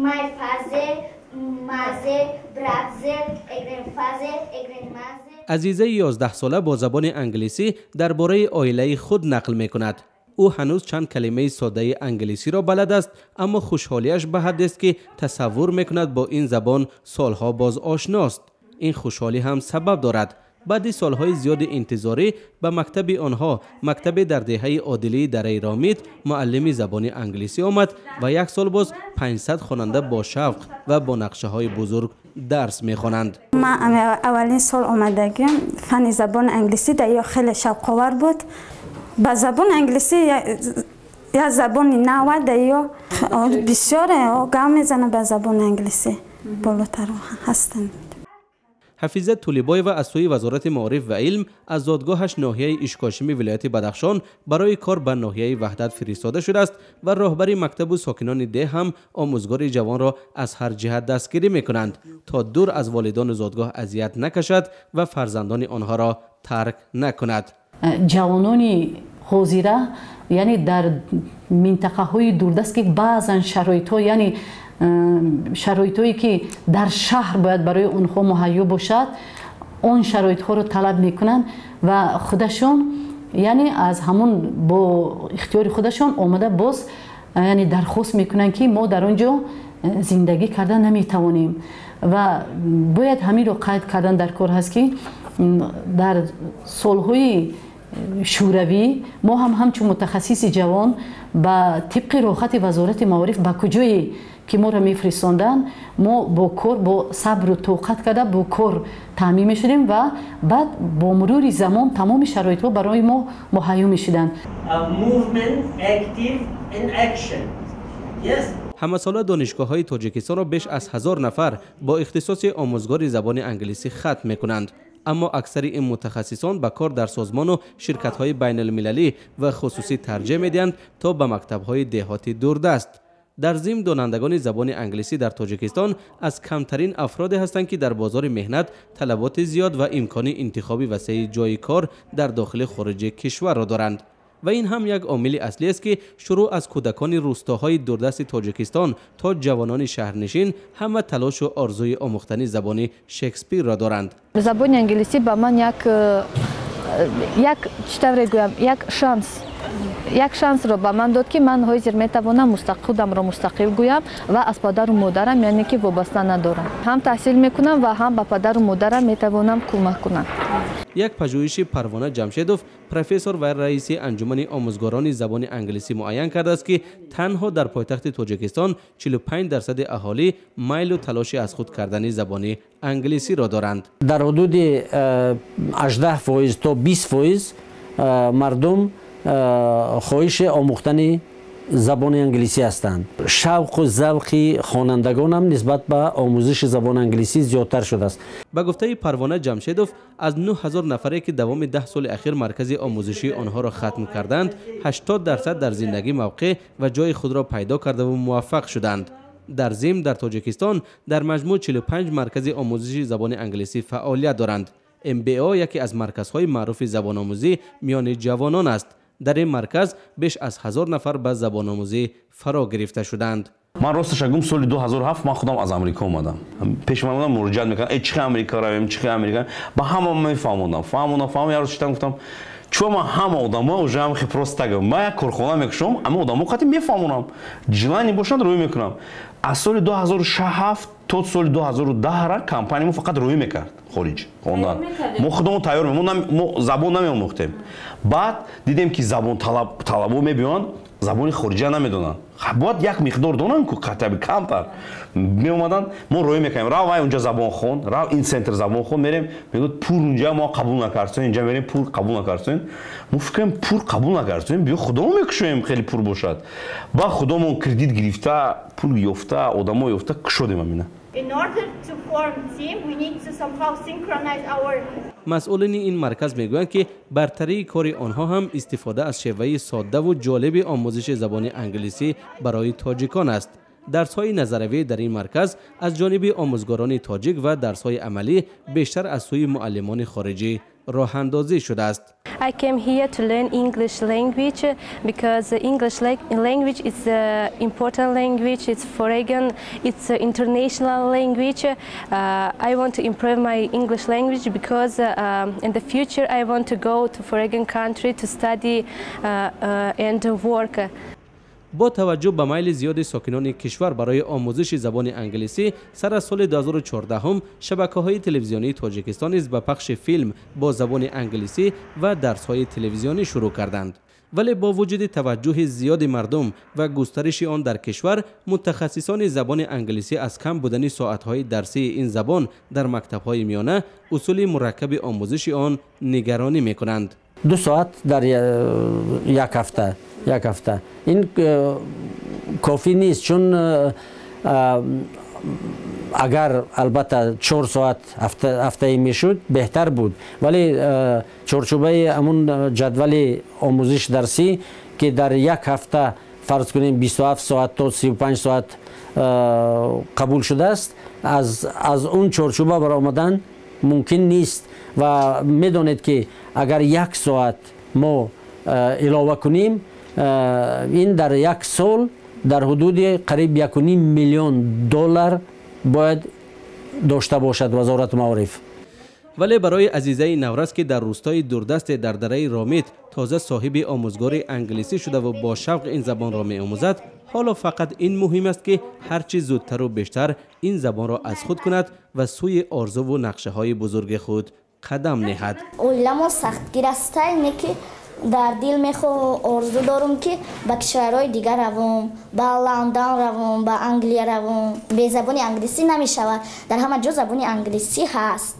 my father, mother, brother, grandfather, grandmother. عزیزه 11 ساله با زبان انگلیسی درباره عائله خود نقل می کند. او هنوز چند کلمه ساده انگلیسی را بلد است، اما خوشحالیش به حد است که تصور می کند با این زبان سالها باز آشناست. این خوشحالی هم سبب دارد. بعد سالهای زیاد انتظاری به مکتب آنها، مکتب در دهه عادلی در ایرامید، معلم زبان انگلیسی آمد و یک سال باز 500 خواننده با شوق و با نقشه های بزرگ درس می خوانند. من اولین سال آمدگیم فن زبان انگلیسی در خیلی شوق‌آور بود. با زبان انگلیسی یا زبان نو یا بسیار گام میزنه به زبان انگلیسی بالاتر هستند. حفیظه طولیبایو از سوی وزارت معارف و علم از دادگاهش ناحیه اشکاشمی ولایت بدخشان برای کار به ناحیه وحدت فرستاده شده است و راهبر مکتب و ساکنان ده هم آموزگار جوان را از هر جهت دستگیری میکنند تا دور از والدان زادگاه اذیت نکشد و فرزندان آنها را ترک نکند. جوانانی حاضره یعنی در منطقه های دوردست که بعضا شرایطی که در شهر باید برای اونها مهیا باشد، اون شرایط ها رو طلب میکنن و خودشون یعنی از همون با اختیار خودشون آمده باز یعنی درخواست میکنن که ما در اونجا زندگی کردن نمیتوانیم و باید همین رو قید کردن در کار هست که در سالهای شوروی ما همچون متخصص جوان با طبق راهخط وزارت معارف با کجایی که ما را میفرستاندن ما با کار با صبر و طاقت کرده با کار تعمیم میشدیم و بعد با مرور زمان تمام شرایط ها برای ما مهیا میشدن. همساله دانشگاه های تاجیکستان را بیش از 1000 نفر با اختصاص آموزگار زبان انگلیسی ختم میکنند. اما اکثر این متخصصان به کار در سازمان و شرکت های بین المللی و خصوصی ترجیح میدهند تا به مکتب های دهاتی دوردست. در ضمن دانندگان زبان انگلیسی در تاجیکستان از کمترین افراد هستند که در بازار مهنت طلبات زیاد و امکان انتخابی وسیع جای کار در داخل خارج کشور را دارند. و این هم یک عامل اصلی است که شروع از کودکان روستاهای دوردست تاجیکستان تا جوانان شهرنشین همه تلاش و آرزوی آموختن زبان شکسپیر را دارند. زبان انگلیسی به من یک شانس را به من داد که من حاضر میتوانم خودم را مستقل گویم و از پدر و مادرم یعنی که وابسته ندارم. هم تحصیل میکنم و هم به پدر و مادرم میتوانم کمک کنم. یک پژوهش پروانه جمشیدوف پروفسور و رئیس انجمن آموزگاران زبان انگلیسی معین کرده است که تنها در پایتخت تاجیکستان 45% اهالی میل و تلاش از خود کردن زبان انگلیسی را دارند. در حدود 18% تا 20% مردم خواهش آموختن زبان انگلیسی هستند. شوق و ذوق خوانندگان هم نسبت به آموزش زبان انگلیسی زیادتر شده است. به گفته پروانه جمشیدوف از 9000 نفری که دوام 10 سال اخیر مرکز آموزشی آنها را ختم کردند، 80% در زندگی موقع و جای خود را پیدا کرده و موفق شدند. در ضمن در تاجیکستان در مجموع 45 مرکز آموزشی زبان انگلیسی فعالیت دارند. MBA یکی از مرکزهای معروف زبان آموزی میان جوانان است. در این مرکز بیش از 1000 نفر به زبان آموزی فرا گرفته شدند. من راستش گم سال 2007 من خودم از امریکا اومدم. پیش من مراجعه میکنم چه امریکا رویم چه امریکا با همه میفهموندم. فهمیدم یارو چطور گفتم چون من همه آدما уже هم خیلی گم من یک کارخانه میکشم اما آدما قطعا میفهمونم جلانی باشند روی میکنم. از سال 2007 تا سال 2010 را کمپانیمون فقط روی میکرد خارج خوندن. ما خودمون تیار میموندیم ما زبان نمیآموختیم. بعد دیدیم که زبان طلبو میبیان زبان خارجی نمیدونن. باید یک مقدار دونن که قطعا کمتر می اومدن ما روی میکنیم را وای اونجا زبان خون را این سنتر زبان خون میریم میگه پول اونجا ما قبول نکردیم اینجا میریم پول قبول نکردیم ما فکریم پول قبول نکردیم بیا خودمون میکشیم خیلی پول باشد با خودمون کردیت گرفته پول یافته آدمو یافته کشودیم همینه. In order to form team, we need to somehow synchronize our. مسئولین این مرکز میگویند که برتری کار آنها هم استفاده از شیوه ساده و جالب آموزش زبان انگلیسی برای تاجیکان است. درس‌های نظروی در این مرکز از جانب آموزگاران تاجیک و درس‌های عملی بیشتر از سوی معلمان خارجی راه اندازی شده است. I came here to learn English language because English language is an important language. It's foreign, it's an international language. I want to improve my English language because in the future I want to go to foreign country to study and work. با توجه به میل زیاد ساکنان کشور برای آموزش زبان انگلیسی، سر از سال 2014 هم شبکه‌های تلویزیونی تاجیکستان نیز به پخش فیلم با زبان انگلیسی و درس‌های تلویزیونی شروع کردند. ولی با وجود توجه زیاد مردم و گسترش آن در کشور، متخصصان زبان انگلیسی از کم بودن ساعت‌های درسی این زبان در مکتب‌های میانه، اصول مرکب آموزش آن نگرانی می‌کنند. 2 ساعت در یک هفته این کافی نیست، چون اگر البته 4 ساعت هفته میشد بهتر بود، ولی چارچوبه همون جدول آموزش درسی که در یک هفته فرض کنیم 27 ساعت تا 35 ساعت قبول شده است، از اون چارچوبه برآمدن ممکن نیست و میدانید که اگر 1 ساعت ما علاوه کنیم، این در 1 سال در حدود قریب 1.5 میلیون دلار باید داشته باشد وزارت معارف. ولی برای عزیزه نورس که در روستای دوردست در دره رامیت تازه صاحب آموزگار انگلیسی شده و با شوق این زبان را می آموزد، حالا فقط این مهم است که هرچی زودتر و بیشتر این زبان را از خود کند و سوی آرزو و نقشه های بزرگ خود قدم نهد. اویلمو سختگیر است، اینه که در دل آرزو دارم که به کشورهای دیگر روم، به لندن روم، به انگلیس روم. به زبان انگلیسی نمی شود، در همه جا زبان انگلیسی هست.